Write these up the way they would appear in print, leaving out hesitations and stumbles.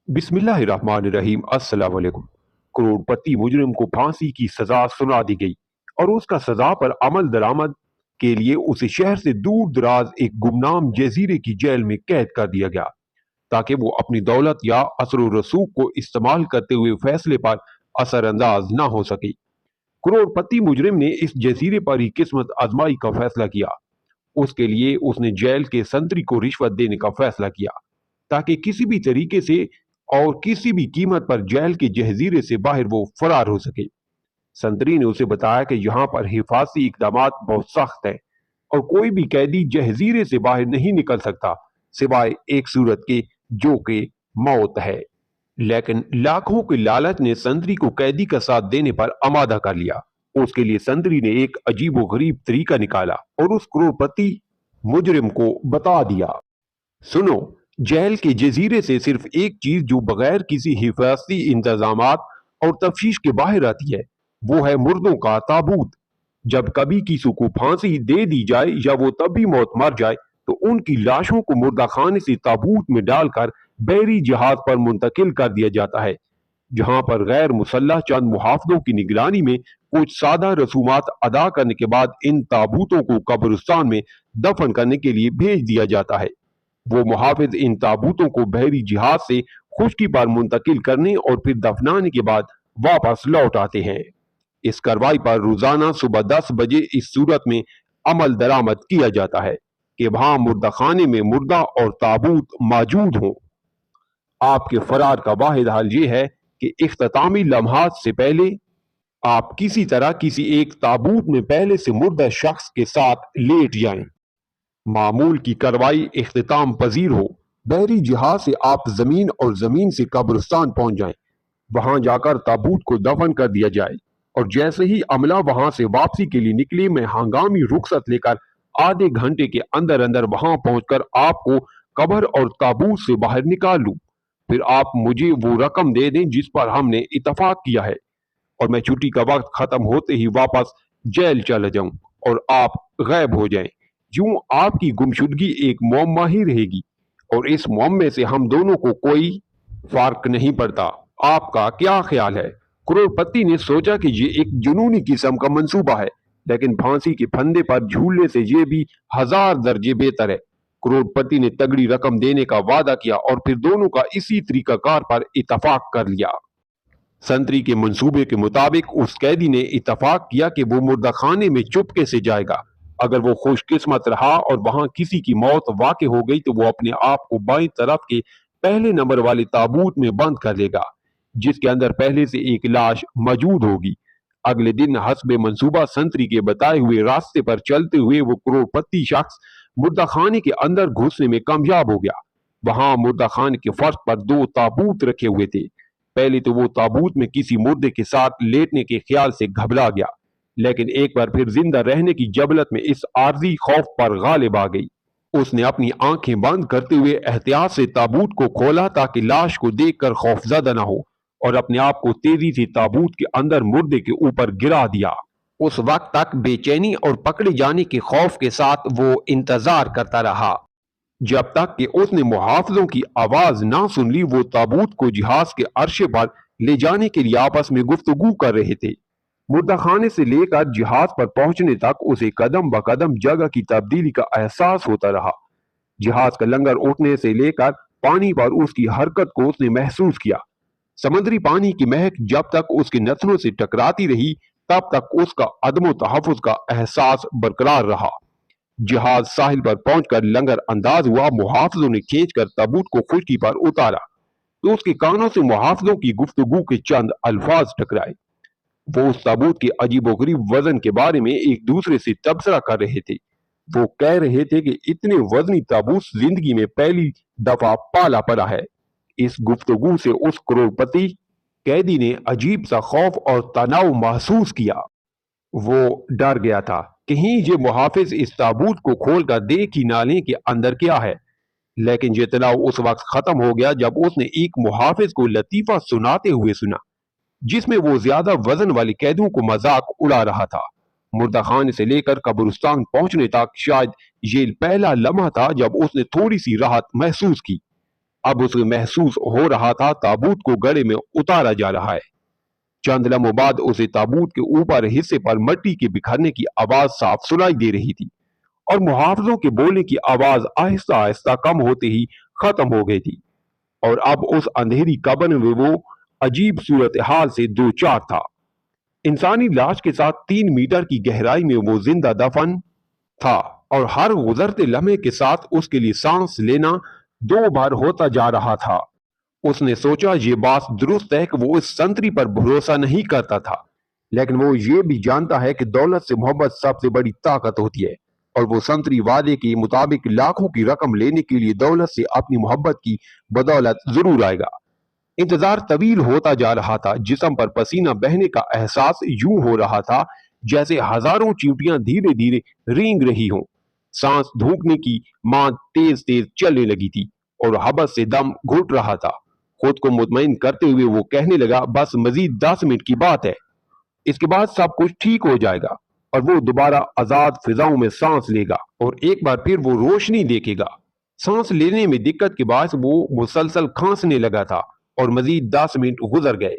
बिस्मिल्लाहिर्रहमानिर्रहीम। अस्सलाम वालेकुम। करोड़पति मुजरिम को फांसी की सजा सुना दी गई और उसका सजा पर अमल दरामद के लिए उसे शहर से दूर दराज एक गुमनाम जजीरे की जेल में कैद कर दिया गया ताकि वो अपनी दौलत या असर व रसूख को इस्तेमाल करते हुए फैसले पर असरअंदाज ना हो सके। करोड़पति मुजरिम ने इस जजीरे पर ही किस्मत आजमाई का फैसला किया। उसके लिए उसने जेल के संतरी को रिश्वत देने का फैसला किया ताकि किसी भी तरीके से और किसी भी कीमत पर जेल के जहजीरे से बाहर वो फरार हो सके। संतरी ने उसे बताया कि यहाँ पर हिफाजती इकदाम बहुत सख्त हैं और कोई भी कैदी जहजीरे से बाहर नहीं निकल सकता सिवाय एक सूरत के, जो कि मौत है। लेकिन लाखों के लालच ने संतरी को कैदी का साथ देने पर आमादा कर लिया। उसके लिए संतरी ने एक अजीबो गरीब तरीका निकाला और उस करोड़पति मुजरिम को बता दिया, सुनो, जेल के जजीरे से सिर्फ एक चीज जो बगैर किसी हिफाजती इंतजामात और तफ्तीश के बाहर आती है, वो है मुर्दों का ताबूत। जब कभी किसी को फांसी दे दी जाए या वो तब भी मौत मर जाए तो उनकी लाशों को मुर्दा खाने से ताबूत में डालकर बहरी जहाज पर मुंतकिल कर दिया जाता है, जहां पर गैर मुसल्लह चंद मुहाफिजों की निगरानी में कुछ सादा रसूमात अदा करने के बाद इन ताबूतों को कब्रिस्तान में दफन करने के लिए भेज दिया जाता है। वो मुहाफिज इन ताबूतों को बहरी जहाज से खुश्की पर मुंतकिल करने और फिर दफनाने के बाद वापस लौट आते हैं। इस कार्रवाई पर रोजाना सुबह 10 बजे इस सूरत में अमल दरामद किया जाता है कि वहां मुर्दा खाने में मुर्दा और ताबूत मौजूद हों। आपके फरार का वाहिद हल ये है कि इख्तितामी लम्हात से पहले आप किसी तरह किसी एक ताबूत में पहले से मुर्दा शख्स के साथ लेट जाएं। मामूल की कार्रवाई इख्तिताम पजीर हो, बहरी जहाज से आप जमीन और जमीन से कब्रिस्तान पहुंच जाएं। वहां जाकर ताबूत को दफन कर दिया जाए और जैसे ही अमला वहां से वापसी के लिए निकले, मैं हंगामी रुखसत लेकर आधे घंटे के अंदर अंदर वहां पहुंचकर आपको कब्र और ताबूत से बाहर निकाल लूं। फिर आप मुझे वो रकम दे दें जिस पर हमने इतफाक किया है और मैं छुट्टी का वक्त खत्म होते ही वापस जेल चला जाऊं और आप गायब हो जाएं। यूं आपकी गुमशुदगी एक मुअम्मा ही रहेगी और इस मुअम्मे से हम दोनों को कोई फर्क नहीं पड़ता। आपका क्या ख्याल है? करोड़पति ने सोचा कि ये एक जुनूनी किस्म का मंसूबा है, लेकिन फांसी के फंदे पर झूलने से ये भी 1000 दर्जे बेहतर है। करोड़पति ने तगड़ी रकम देने का वादा किया और फिर दोनों का इसी तरीकाकार पर इतफाक कर लिया। संतरी के मंसूबे के मुताबिक उस कैदी ने इतफाक किया कि वो मुर्दा खाने में चुपके से जाएगा। अगर वो खुशकिस्मत रहा और वहां किसी की मौत वाक़ हो गई तो वो अपने आप को बाईं तरफ के पहले नंबर वाले ताबूत में बंद कर लेगा, जिसके अंदर पहले से एक लाश मौजूद होगी। अगले दिन हस्बे मंसूबा संतरी के बताए हुए रास्ते पर चलते हुए वो करोड़पति शख्स मुर्दा खाने के अंदर घुसने में कामयाब हो गया। वहां मुर्दा खाने के फर्श पर 2 ताबूत रखे हुए थे। पहले तो वो ताबूत में किसी मुर्दे के साथ लेटने के ख्याल से घबरा गया, लेकिन एक बार फिर जिंदा रहने की जबलत में इस आर्जी खौफ पर गालिब आ गई। उसने अपनी आंखें बंद करते हुए एहतियात से ताबूत को खोला ताकि लाश को देखकर खौफजदा न हो और अपने आप को तेजी से ताबूत के अंदर मुर्दे के ऊपर गिरा दिया। उस वक्त तक बेचैनी और पकड़े जाने के खौफ के साथ वो इंतजार करता रहा जब तक कि उसने मुहाफिजों की आवाज ना सुन ली। वो ताबूत को जहाज के अरशे पर ले जाने के लिए आपस में गुफ्तगू कर रहे थे। मुर्दा खाने से लेकर जहाज पर पहुंचने तक उसे कदम ब कदम जगह की तब्दीली का एहसास होता रहा। जहाज का लंगर उठने से लेकर पानी पर उसकी हरकत को उसने महसूस किया। समुद्री पानी की महक जब तक उसके नथनों से टकराती रही तब तक उसका अदम तहफ़्फ़ुज़ का एहसास बरकरार रहा। जहाज साहिल पर पहुंचकर लंगर अंदाज हुआ। मुहाफिजों ने खींचकर ताबूत को खुश्की पर उतारा तो उसके कानों से मुहाफिजों की गुफ्तगू के चंद अल्फाज टकराए। वो उस ताबूत के अजीबोगरीब वजन के बारे में एक दूसरे से तबसरा कर रहे थे। वो कह रहे थे कि इतने वजनी ताबूत जिंदगी में पहली दफा पाला पड़ा है। इस गुफ्तगू से उस करोड़पति कैदी ने अजीब सा खौफ और तनाव महसूस किया। वो डर गया था कहीं ये मुहाफिज इस ताबूत को खोलकर देख ही ना लें कि अंदर क्या है। लेकिन ये तनाव उस वक्त खत्म हो गया जब उसने एक मुहाफिज को लतीफा सुनाते हुए सुना जिसमें वो ज्यादा वजन वाले कैदियों को मजाक उड़ा रहा था। मुर्दा खाने से लेकर कब्रिस्तान पहुंचने तक शायद ये पहला लम्हा था जब उसने थोड़ी सी राहत महसूस की। अब उसे महसूस हो रहा था ताबूत को गड़े में उतारा जा रहा है। चंद लम्हों बाद उसे ताबूत के ऊपर हिस्से पर मिट्टी के बिखरने की आवाज साफ सुनाई दे रही थी और मुहावजों के बोलने की आवाज आहिस्ता आहिस्ता कम होते ही खत्म हो गई थी। और अब उस अंधेरी कब्र में वो अजीब सूरत हाल से दो चार था। इंसानी लाश के साथ 3 मीटर की गहराई में वो जिंदा दफन था और हर गुजरते लम्हे के साथ उसके लिए सांस लेना 2 बार होता जा रहा था। उसने सोचा ये बात दुरुस्त है कि वो इस संतरी पर भरोसा नहीं करता था, लेकिन वो ये भी जानता है कि दौलत से मोहब्बत सबसे बड़ी ताकत होती है और वो संतरी वादे के मुताबिक लाखों की रकम लेने के लिए दौलत से अपनी मोहब्बत की बदौलत जरूर आएगा। इंतजार तवील होता जा रहा था। जिस्म पर पसीना बहने का एहसास यूं हो रहा था जैसे हजारों चींटियां धीरे धीरे रेंग रही हों। सांस धूकने की मां तेज तेज चलने लगी थी और हबस से दम घुट रहा था। खुद को मुतमईन करते हुए वो कहने लगा, बस मजीद 10 मिनट की बात है, इसके बाद सब कुछ ठीक हो जाएगा और वो दोबारा आजाद फिजाओं में सांस लेगा और एक बार फिर वो रोशनी देखेगा। सांस लेने में दिक्कत के बाद वो मुसलसल खांसने लगा था और मजीद 10 मिनट गुजर गए।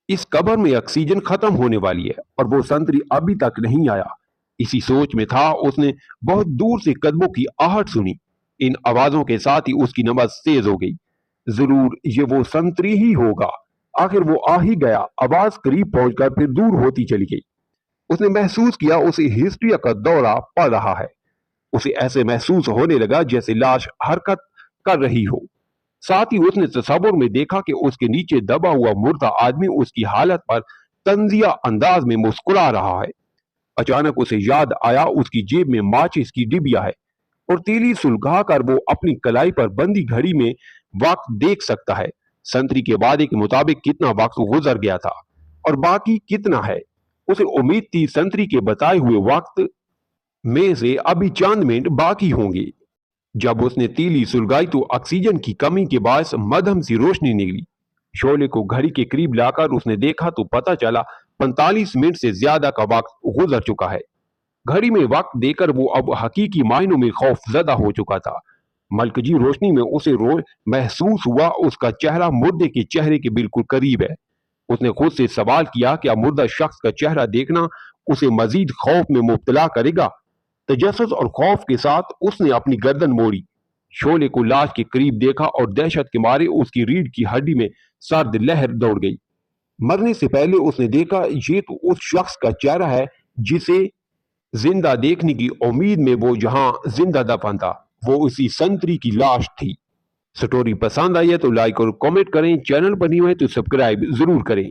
इस कब्र में ऑक्सीजन खत्म होने वाली है और वो संतरी अभी तक नहीं आया। इसी सोच में था, उसने बहुत दूर से कदमों की आहट सुनी। इन आवाजों के साथ ही उसकी नब्ज तेज हो गई। जरूर ये वो संतरी ही होगा। आखिर वो आ ही गया। आवाज करीब पहुंचकर फिर दूर होती चली गई। उसने महसूस किया उसे हिस्ट्रिया का दौरा पड़ रहा है। उसे ऐसे महसूस होने लगा जैसे लाश हरकत कर रही हो। साथ ही उसने तस्वुर में देखा कि उसके नीचे दबा हुआ मुर्दा आदमी उसकी हालत पर तंजिया अंदाज में मुस्कुरा रहा है। अचानक उसे याद आया उसकी जेब में माचिस की डिबिया है और तीली सुलगा कर वो अपनी कलाई पर बंदी घड़ी में वक्त देख सकता है। संतरी के वादे के मुताबिक कितना वक्त गुजर गया था और बाकी कितना है। उसे उम्मीद थी संतरी के बताए हुए वक्त में से अभी चंद मिनट बाकी होंगे। जब उसने तीली सुलगाई तो ऑक्सीजन की कमी के बायस मध्यम सी रोशनी निकली। शोले को घड़ी के करीब लाकर उसने देखा तो पता चला 45 मिनट से ज्यादा का वक्त गुजर चुका है। घड़ी में वक्त देकर वो अब हकीकी मायनों में खौफजदा हो चुका था। मलकजी रोशनी में उसे महसूस हुआ उसका चेहरा मुर्दे के चेहरे के बिल्कुल करीब है। उसने खुद से सवाल किया, क्या मुर्दा शख्स का चेहरा देखना उसे मजीद खौफ में मुब्तला करेगा? तजस्सुस और खौफ के साथ उसने अपनी गर्दन मोड़ी, शोले को लाश के करीब देखा और दहशत के मारे उसकी रीढ़ की हड्डी में सर्द लहर दौड़ गई। मरने से पहले उसने देखा ये तो उस शख्स का चेहरा है जिसे जिंदा देखने की उम्मीद में वो जहां जिंदा दफन था, वो इसी संतरी की लाश थी। स्टोरी पसंद आई है तो लाइक और कमेंट करें। चैनल पर नहीं है तो सब्सक्राइब जरूर करें।